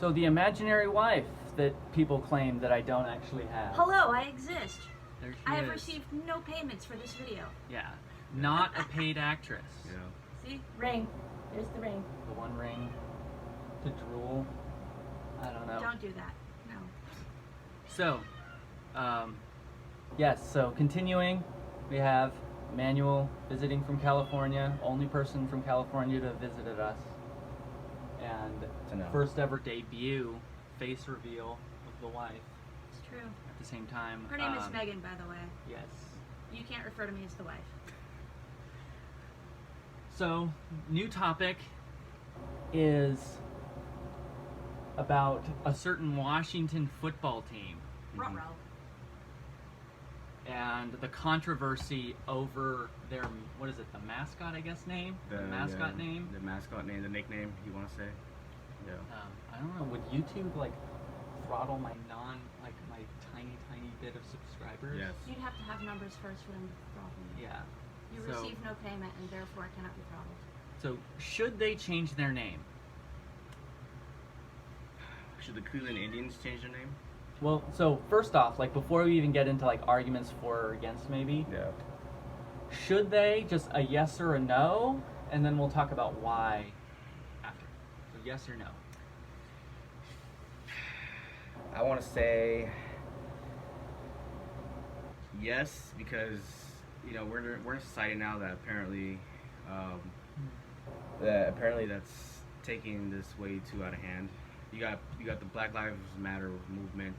So the imaginary wife that people claim that I don't actually have. Hello, I exist. There she I have is. received no payments for this video. Yeah, not a paid actress. Yeah. See? Ring. There's the ring. The one ring to drool. I don't know. Don't do that. No. So, yes, so continuing, we have Manuel visiting from California, only person from California to have visited us. And first ever debut face reveal of the wife It's true. at the same time. Her name is Megan, by the way. Yes. You can't refer to me as the wife. So, new topic is about a certain Washington football team Ruh-roh. and the controversy over their, what is it, the mascot, I guess, name? The mascot name? The mascot name, the nickname, you want to say? Yeah. I don't know, would YouTube, like, throttle my my tiny bit of subscribers? Yes. You'd have to have numbers first for them to throttle you. Yeah. You So- receive no payment and therefore cannot be throttled. So, should they change their name? Should the Cleveland Indians change their name? Well, so first off, like before we even get into like arguments for or against maybe, Yeah. should they just a yes or a no, and then we'll talk about why after. So yes or no. I want to say yes, because we're in a society now that apparently that's taking this way too out of hand. You got the Black Lives Matter movement.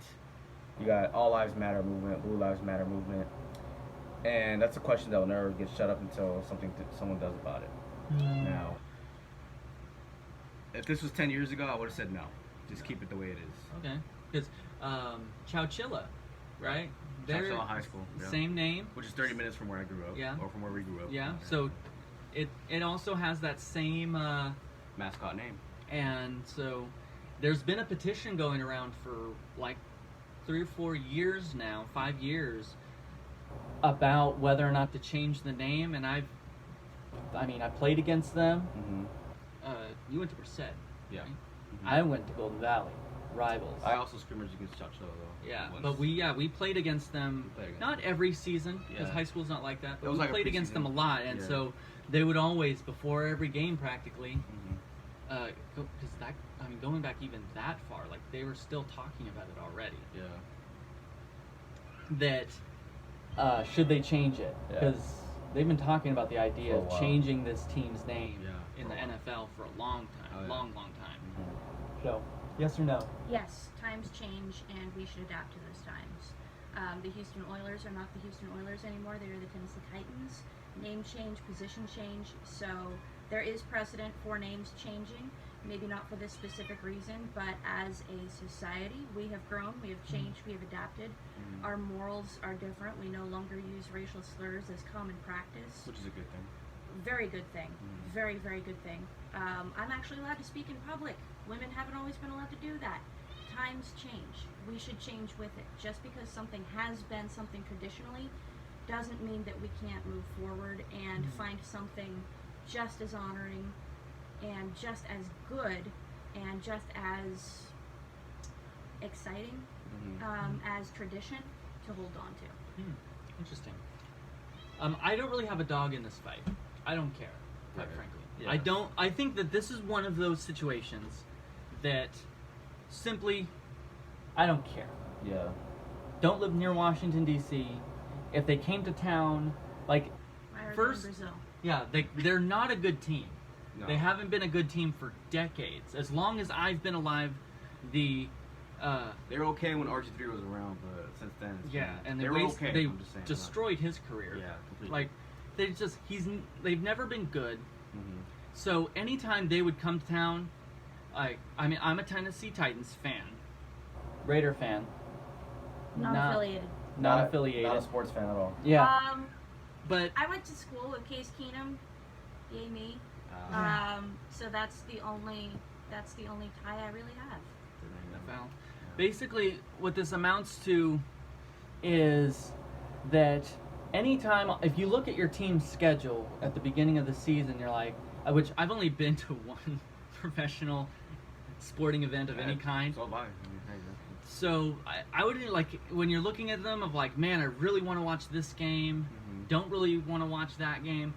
You got All Lives Matter movement, Blue Lives Matter movement, and that's a question that will never get shut up until someone does about it. Now, if this was 10 years ago, I would have said no. Just keep it the way it is. Okay. Because Chowchilla, right? Chowchilla High School. Yeah. Same name. Which is 30 minutes from where I grew up. Yeah. Or from where we grew up. Yeah. So it also has that same mascot name. And so there's been a petition going around for like 3 or 4 years now, 5 years, about whether or not to change the name. And I played against them. Mm-hmm. You went to Merced. Yeah. Right? Mm-hmm. I went to Golden Valley. Rivals. I also scrimmaged against Chowchilla though. Yeah, once. but we played against them. Not every season, because Yeah. high school's not like that. But It was we like a played against them a preseason. lot, and Yeah. so they would always, before every game practically, Mm-hmm. because going back even that far, like they were still talking about it already. Yeah. That should they change it? Yeah. Because they've been talking about the idea For a of while. changing this team's name Yeah, in for the a while. NFL for a long time, Oh, yeah. long time. Mm-hmm. So, yes or no? Yes, times change and we should adapt to those times. The Houston Oilers are not the Houston Oilers anymore. They are the Tennessee Titans. Name change, position change. So there is precedent for names changing. Maybe not for this specific reason, but as a society, we have grown, we have changed, we have adapted. Mhm. Our morals are different. We no longer use racial slurs as common practice. Which is a good thing. Very good thing. Mhm. Very, very good thing. I'm actually allowed to speak in public. Women haven't always been allowed to do that. Times change. We should change with it. Just because something has been something traditionally doesn't mean that we can't move forward and find something just as honoring and just as good and just as exciting as tradition to hold on to. Interesting. I don't really have a dog in this fight. I don't care, quite Right. frankly. Yeah. I think that this is one of those situations that simply, I don't care. Yeah. Don't live near Washington, D.C. If they came to town, like, I heard First- in Brazil. yeah, they're not a good team. No. They haven't been a good team for decades. As long as I've been alive, They were okay when RG3 was around, but since then, it's yeah, been- and they they were okay. they I'm just saying, destroyed his career. Yeah, completely. Like, they've never been good. Mm-hmm. So anytime they would come to town, I'm a Tennessee Titans fan, Raider fan, Not affiliated. not affiliated. Not a sports fan at all. Yeah, but I went to school with Case Keenum. Yay me. So that's the only tie I really have. well, basically what this amounts to is that anytime, if you look at your team's schedule at the beginning of the season, you're like, which I've only been to one professional sporting event of any kind. So have I. I mean, hey, So I would like when you're looking at them of like, man, I really want to watch this game. Don't really want to watch that game.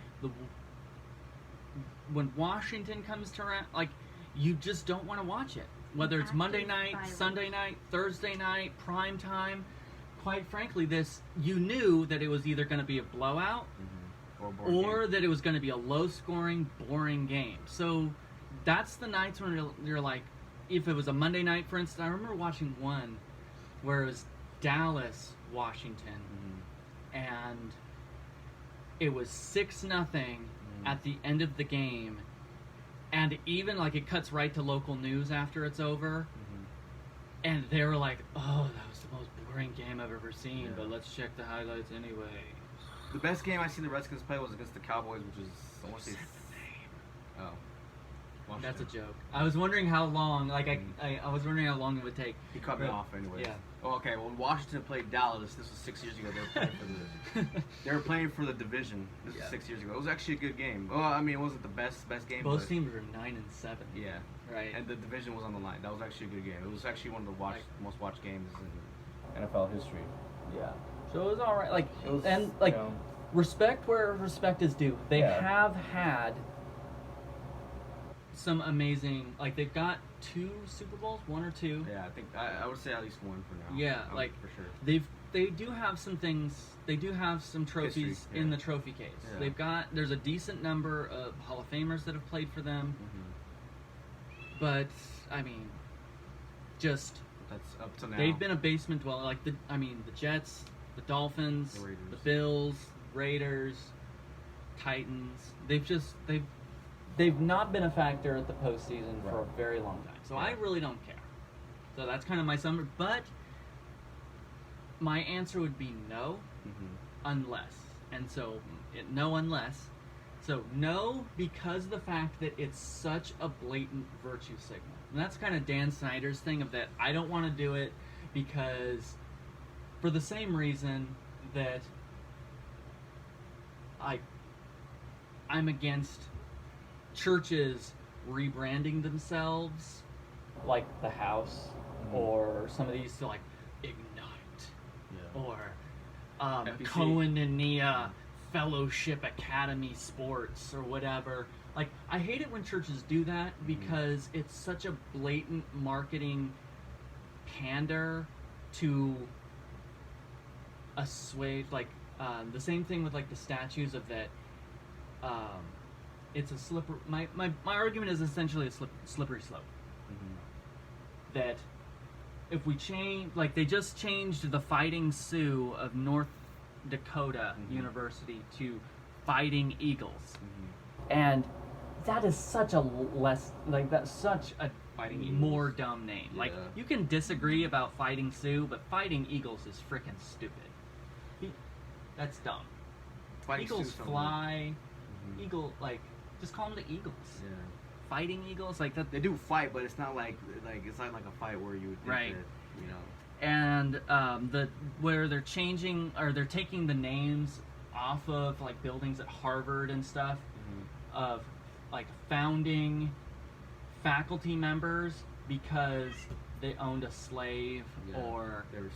When Washington comes to around, like, you just don't want to watch it. Whether it's Monday night, Sunday night, Thursday night, prime time. Quite frankly, you knew that it was either going to be a blowout or that it was going to be a low-scoring, boring game. So that's the nights when you're like, if it was a Monday night, for instance, I remember watching one where it was Dallas, Washington, and it was 6-0 at the end of the game, and even like it cuts right to local news after it's over, and they were like, "Oh, that was the most boring game I've ever seen," but let's check the highlights anyway. The best game I seen the Redskins play was against the Cowboys, which is I want to say. Oh. That's a joke. I was wondering how long. Like I was wondering how long it would take. He cut me off anyway. Yeah. Oh, okay. When Washington played Dallas, this was 6 years ago. They were playing for the division. This was 6 years ago. It was actually a good game. Well, I mean, it wasn't the best game. Both teams were 9-7. Yeah. Right. And the division was on the line. That was actually a good game. It was actually one of the most watched games in NFL history. Yeah. So it was all right. Like It was, and like respect where respect is due. They have had some amazing, like they've got 2 Super Bowls, 1 or 2. Yeah, I think I would say at least 1 for now. Yeah, like for sure. They do have some things. They do have some trophies History, in the trophy case. Yeah. There's a decent number of Hall of Famers that have played for them. But I mean, just that's up to now. they've been a basement dweller. Like the Jets, the Dolphins, the Bills, Raiders, Titans. They've not been a factor at the postseason for a very long time. So I really don't care. So that's kind of my summary. But my answer would be no, unless. And so, no unless. So, no, because of the fact that it's such a blatant virtue signal. And that's kind of Dan Snyder's thing of that I don't want to do it because for the same reason that I'm against churches rebranding themselves, like the House, or some of these to like Ignite, or Koinonia Fellowship Academy Sports, or whatever. Like, I hate it when churches do that because it's such a blatant marketing pander to assuage, like, the same thing with like the statues of that. It's a slippery. My argument is essentially a slippery slope. That if we change, like they just changed the Fighting Sioux of North Dakota University to Fighting Eagles, and that is such a more dumb name. Like, you can disagree about Fighting Sioux, but Fighting Eagles is freaking stupid. That's dumb. Eagles fly. Eagle, like, just call them the Eagles. Yeah. Fighting Eagles, like that. They do fight, but it's not like it's not like a fight where you would think that, you know. And where they're changing, or they're taking the names off of like buildings at Harvard and stuff of like founding faculty members because they owned a slave, or they were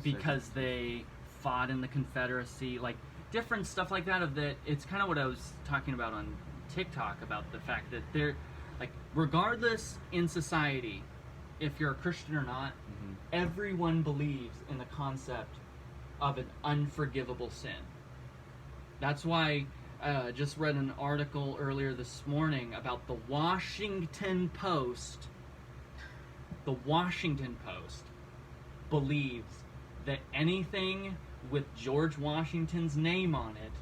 because they fought in the Confederacy, like different stuff like that. Of that, it's kind of what I was talking about on TikTok about the fact that they're like, regardless in society, if you're a Christian or not, everyone believes in the concept of an unforgivable sin. That's why I just read an article earlier this morning about the Washington Post. The Washington Post believes that anything with George Washington's name on it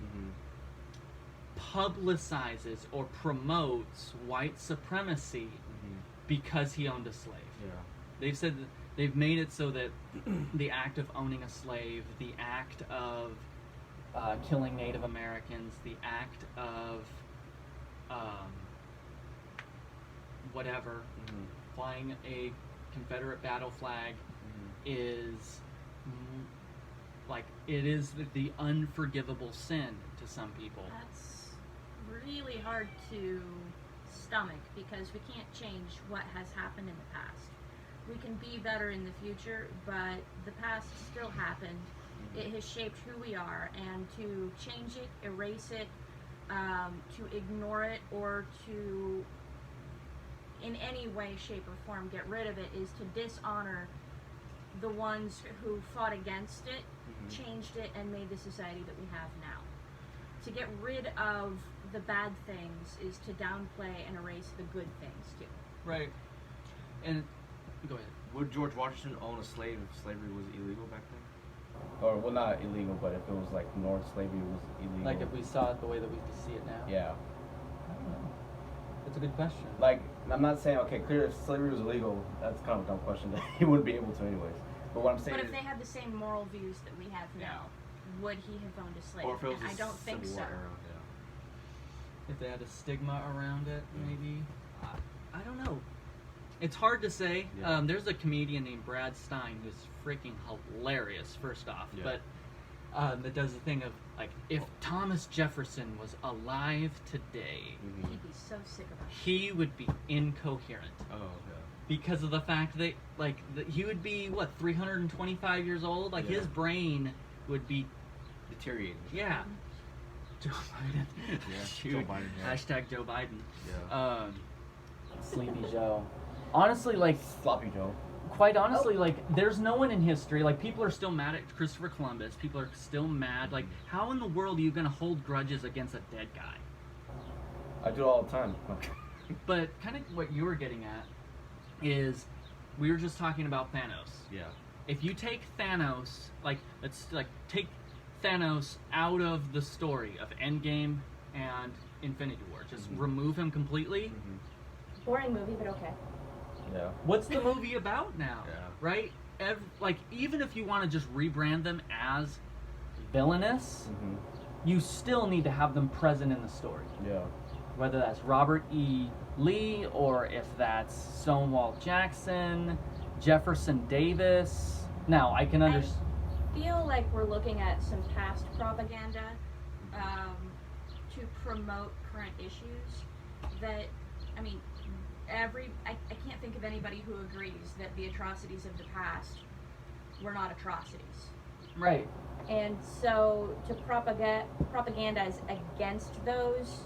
publicizes or promotes white supremacy because he owned a slave. Yeah. They've said that they've made it so that the act of owning a slave, the act of killing Native Americans, the act of whatever, flying a Confederate battle flag is like, it is the unforgivable sin to some people. That's really hard to stomach because we can't change what has happened in the past. We can be better in the future, but the past still happened. It has shaped who we are, and to change it, erase it, to ignore it, or to in any way, shape, or form get rid of it is to dishonor the ones who fought against it, changed it, and made the society that we have now. To get rid of the bad things is to downplay and erase the good things too. Right. And go ahead. Would George Washington own a slave if slavery was illegal back then? Or, well, not illegal, but if it was like North slavery was illegal. Like if we saw it the way that we see it now? Yeah. I don't know. That's a good question. Like, I'm not saying, okay, clear, if slavery was illegal, that's kind of a dumb question that he wouldn't be able to anyways. But what I'm saying But is... if they had the same moral views that we have now, would he have owned a slave? Or if it was And I don't think so. If they had a stigma around it, maybe. I don't know. It's hard to say. Yeah. There's a comedian named Brad Stein who's freaking hilarious, first off. Yeah. But that does the thing of, like, if Thomas Jefferson was alive today, He'd be so sick about it. he would be incoherent. Oh, yeah. Because of the fact that, like, he would be, what, 325 years old? Like, Yeah. his brain would be, Deteriorating. yeah. Joe Biden. Yeah, Shoot. Joe Biden, yeah. Hashtag Joe Biden. Yeah. Sleepy Joe. Honestly, like, Sloppy Joe. quite honestly, like, there's no one in history, like, people are still mad at Christopher Columbus. People are still mad. Like, how in the world are you going to hold grudges against a dead guy? I do it all the time. But kind of what you were getting at is, we were just talking about Thanos. Yeah. If you take Thanos, like, let's, like, take Thanos out of the story of Endgame and Infinity War, just remove him completely. Boring movie, but okay. Yeah. What's the movie about now? Yeah. Right? Like, even if you want to just rebrand them as villainous, you still need to have them present in the story. Yeah. Whether that's Robert E. Lee, or if that's Stonewall Jackson, Jefferson Davis. Now, I can understand. I feel like we're looking at some past propaganda to promote current issues that, I mean, I can't think of anybody who agrees that the atrocities of the past were not atrocities. Right. And so to propagandize against those,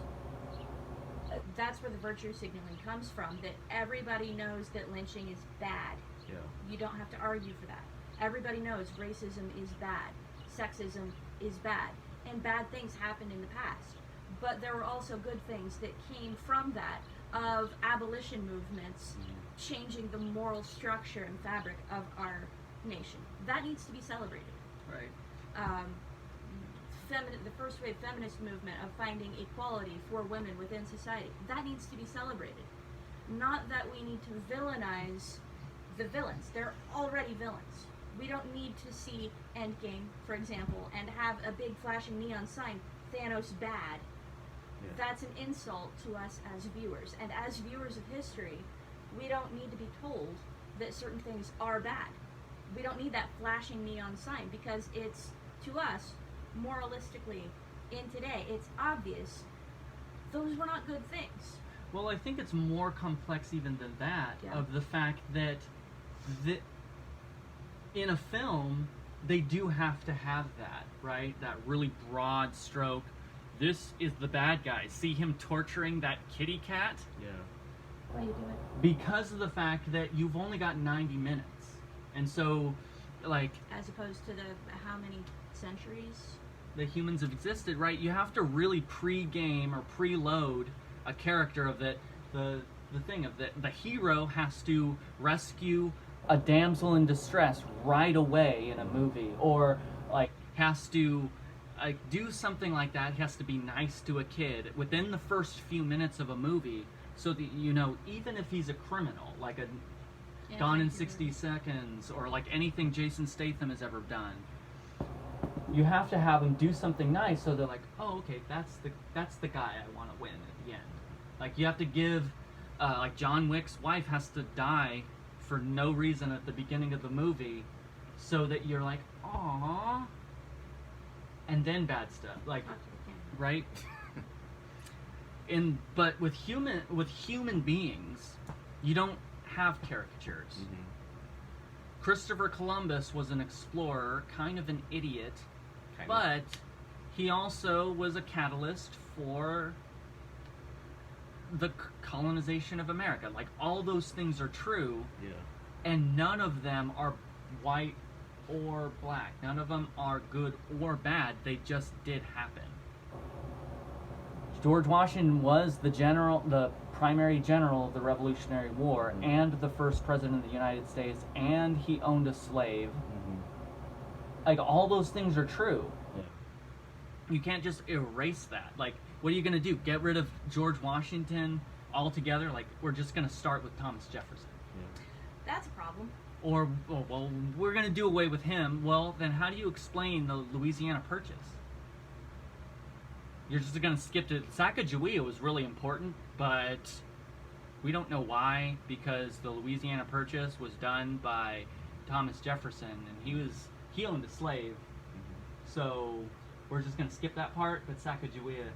that's where the virtue signaling comes from, that everybody knows that lynching is bad. Yeah. You don't have to argue for that. Everybody knows racism is bad, sexism is bad, and bad things happened in the past. But there were also good things that came from that, of abolition movements changing the moral structure and fabric of our nation. That needs to be celebrated. Right. The first wave feminist movement of finding equality for women within society, that needs to be celebrated. Not that we need to villainize the villains. They're already villains. We don't need to see Endgame, for example, and have a big flashing neon sign, Thanos bad. Yeah. That's an insult to us as viewers. And as viewers of history, we don't need to be told that certain things are bad. We don't need that flashing neon sign, because it's, to us, moralistically, in today, it's obvious those were not good things. Well, I think it's more complex even than that, Yeah. of the fact that in a film, they do have to have that, right? That really broad stroke. This is the bad guy. See him torturing that kitty cat? Yeah. Why do you do it? Because of the fact that you've only got 90 minutes. And so, like, As opposed to the how many centuries? the humans have existed, right? You have to really pre-game or preload a character of the thing of the hero has to rescue a damsel in distress right away in a movie, or like has to do something like that. He has to be nice to a kid within the first few minutes of a movie, so that, you know, even if he's a criminal, like a Gone in 60 Seconds, or like anything Jason Statham has ever done, you have to have him do something nice, so they're like, oh, okay, that's the guy I want to win at the end. Like, you have to give, like, John Wick's wife has to die for no reason at the beginning of the movie, so that you're like, aww, and then bad stuff, like, right? But with human beings, you don't have caricatures. Mm-hmm. Christopher Columbus was an explorer, kind of an idiot, Kind of. but he also was a catalyst for the colonization of America. Like, all those things are true, Yeah. and none of them are white or black. None of them are good or bad. They just did happen. George Washington was the primary general of the Revolutionary War, Mhm. and the first president of the United States, and he owned a slave. Mm-hmm. Like, all those things are true. Yeah. You can't just erase that. Like, what are you gonna do? Get rid of George Washington altogether? Like, we're just gonna start with Thomas Jefferson. Yeah. That's a problem. Or, oh, well, we're gonna do away with him. Well, then how do you explain the Louisiana Purchase? You're just gonna skip to Sacagawea was really important, but we don't know why, because the Louisiana Purchase was done by Thomas Jefferson, and he owned a slave. Mm-hmm. So we're just gonna skip that part, but Sacagawea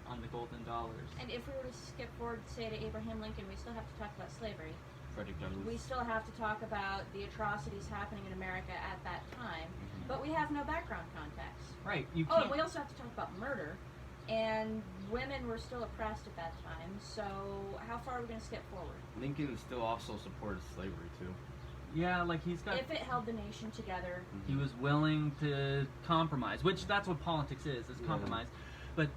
on the golden dollars. And if we were to skip forward, say, to Abraham Lincoln, we still have to talk about slavery. Frederick Douglass. We still have to talk about the atrocities happening in America at that time, Mhm. but we have no background context. Right, you Oh, can't. and we also have to talk about murder, and women were still oppressed at that time, so how far are we going to skip forward? Lincoln still also supported slavery too. Yeah, like he's got. If it held the nation together, He was willing to compromise, which that's what politics is Yeah. compromise. But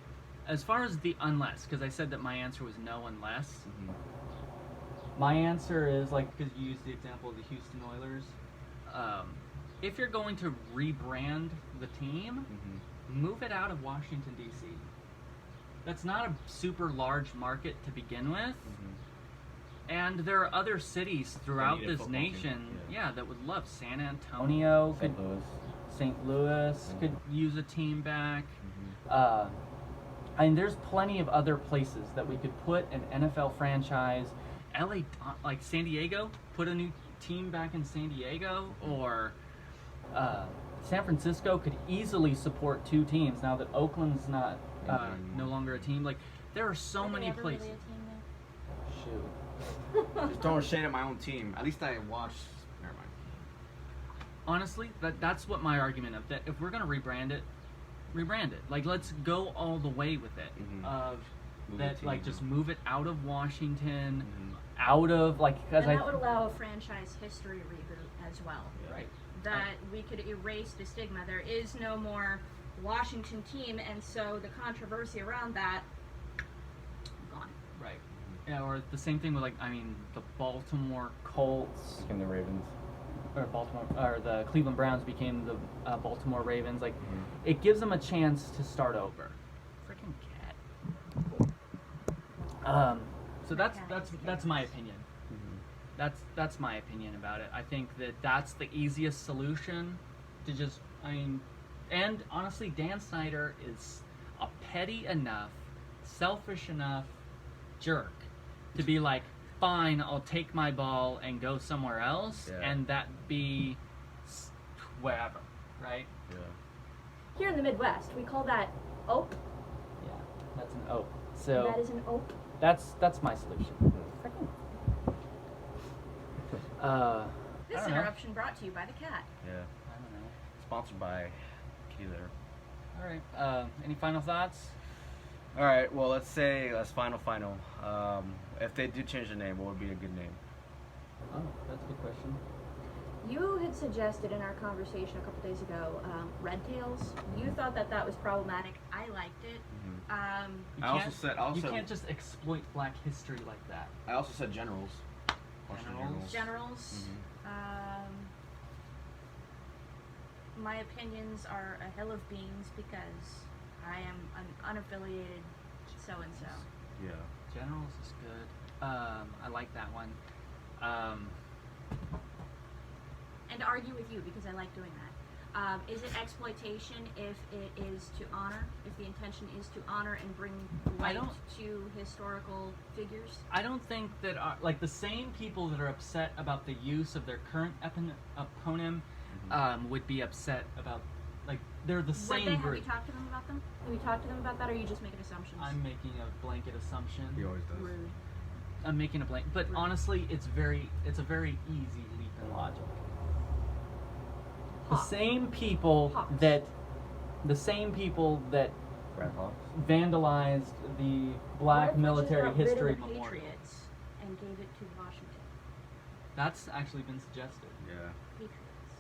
as far as the unless, because I said that my answer was no unless, Mm-hmm. my answer is, like, because you used the example of the Houston Oilers. If you're going to rebrand the team, Mm-hmm. move it out of Washington, D.C. That's not a super large market to begin with. Mm-hmm. And there are other cities throughout need a this football team, nation, yeah. that would love San Antonio. St. Louis. St. Louis Mhm. could use a team back. Mm-hmm. I mean, there's plenty of other places that we could put an NFL franchise. LA, like San Diego, put a new team back in San Diego, or San Francisco could easily support two teams now that Oakland's not no longer a team. Like, there are so are they many ever places. really a team now? Shoot. Just throwing shade at my own team. At least I watched. Never mind. Honestly, that's what my argument of that. If we're gonna rebrand it. Like, let's go all the way with it. Mhm. Of Move that, the like, team. just move it out of Washington, Mhm. out of, like, because And that would allow a franchise history reboot as well. Yeah. right. That we could erase the stigma. There is no more Washington team, and so the controversy around that, gone. Right. Yeah, or the same thing with, like, I mean, the Baltimore Colts, Like in the Ravens. or the Cleveland Browns became the Baltimore Ravens. Like, Mhm. it gives them a chance to start over. Freaking cat. So that's my opinion. Mm-hmm. That's my opinion about it. I think that that's the easiest solution to just, and honestly, Dan Snyder is a petty enough, selfish enough jerk to be like, fine, I'll take my ball and go somewhere else, Yeah. and that be wherever, right? Yeah. Here in the Midwest, we call that oak. Yeah, that's an oak. So That is an oak. that's my solution. This I don't know. interruption brought to you by the cat. Yeah. I don't know. Sponsored by Kitty Litter. All right. Any final thoughts? All right. Well, let's say final. If they do change the name, what would be a good name? Oh, that's a good question. You had suggested in our conversation a couple days ago, Red Tails. You thought that was problematic. I liked it. Mm-hmm. You I also can't- said you can't just exploit Black history like that. I also said generals. Washington Generals? Generals. My opinions are a hill of beans because I am an unaffiliated so-and-so. Yeah. Generals is good. I like that one. And to argue with you because I like doing that. Is it exploitation if it is to honor, if the intention is to honor and bring light don't- to historical figures? I don't think that like the same people that are upset about the use of their current eponym would be upset about, like, they're the Have same you group. talked to them about them? Have you talked to them about that, or are you just making assumptions? I'm making a blanket assumption. He always does. Rude. I'm making a blank, but Right. honestly, it's a very easy leap in logic. The Hawks. same people Hawks. that Red Hawks. vandalized the What Black if we just Military got rid of History the Memorial. Patriots and gave it to Washington. That's actually been suggested. Yeah. Patriots.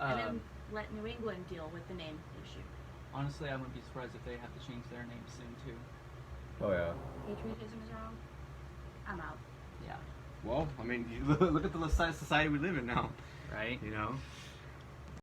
And then Um, let New England deal with the name issue. honestly, I wouldn't be surprised if they have to change their name soon too. Oh yeah. Patriotism is wrong. I'm out. Yeah. Well, I mean, you look at the society we live in now. Right. You know.